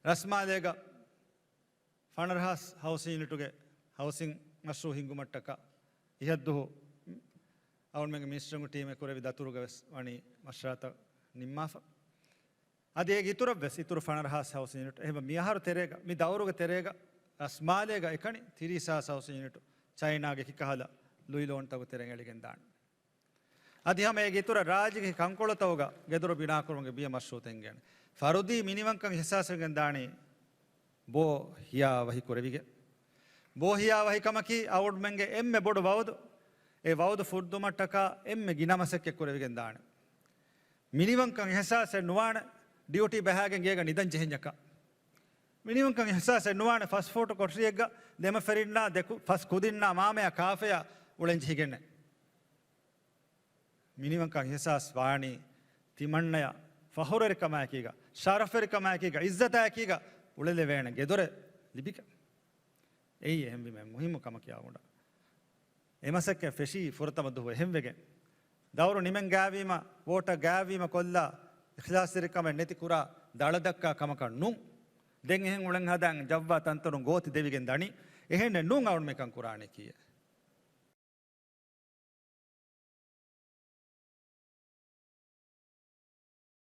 රස්මාදේග ෆනරහස් හවසිීනටුගේ හවසිං මශ්‍රූ හිංගුමට්ටක ඉහද්දුහු අවුන්මගේ මිශ්‍රමු ටීම කොරවි දතුරුගවෙස් වනි මශ්‍රාත නිම්මාෆ අදේ ඉතුර වෙස් ඉතුරු ෆනරහස් හවසිීනට එහම මියහරු තෙරේග මි දවරුග තෙරේග රස්මාදේග එකනි තිරිසා සවසිීනට චයිනාගේ කිකහල ලුයිලෝන්තව තෙරෙඟලිගෙන් දාන්න. අධිහම ඒ ඉතුර රාජික කංකොලතවග ගෙදරු බිනාකරුන්ගේ බිය මශ්‍රූතෙන් ගැන. ෆරුදී මිනිවංකන් හිසාසගෙන් දානේ බෝ හියා වහි කොරවිගේ. බෝ හියා වහිකමකි අවුඩ්මෙන්ගේ එම්ම බොඩු වවුදු ඒ වවුදු ෆුද්දුමට්ටක එම්ම ගිනමසක්ක කොරවිගෙන් දාන. මිනිවංකන් හිසාසෙන් නුවාන ඩියුටි බැහැගෙන් ගේග නිදන් ජෙහෙන්ජක. මිනිවංකන් හිසාසෙන් නුවාන ෆස් ෆෝටෝ කොට්රියෙක්ග දෙම ෆෙරින්නා දෙකු ෆස් කුදින්නා මාමය කාෆය උලෙන් ජිහිගෙන්නේ. මිනිවංකන් හිසාස් වාණී තිමන්නය ෆහුරරිකමෑකීග ශාරෆරිකමෑකීග ඉස්සතෑකීග උළෙලෙ වේන ගෙදොර ලිබික එයි එහෙම්බි මෙ මුහිම්මකම කියාවුඩ එමසක්ක ෆෙෂී ෆුරතමදුව එහෙම්වෙගෙන් දවරු නිමෙන් ගෑවීම වෝට ගෑවීම කොල්ලා ඉඛලාසිරිකම නැති කුරා දළදක්කා කමක නුම් දෙන් එහෙන් උලන් හදන් ජව්වා තන්තරුන් ගෝති දෙවිගෙන් දනි එහෙන්න නුම් අවුන් මේකන් කුරාණේ කියේ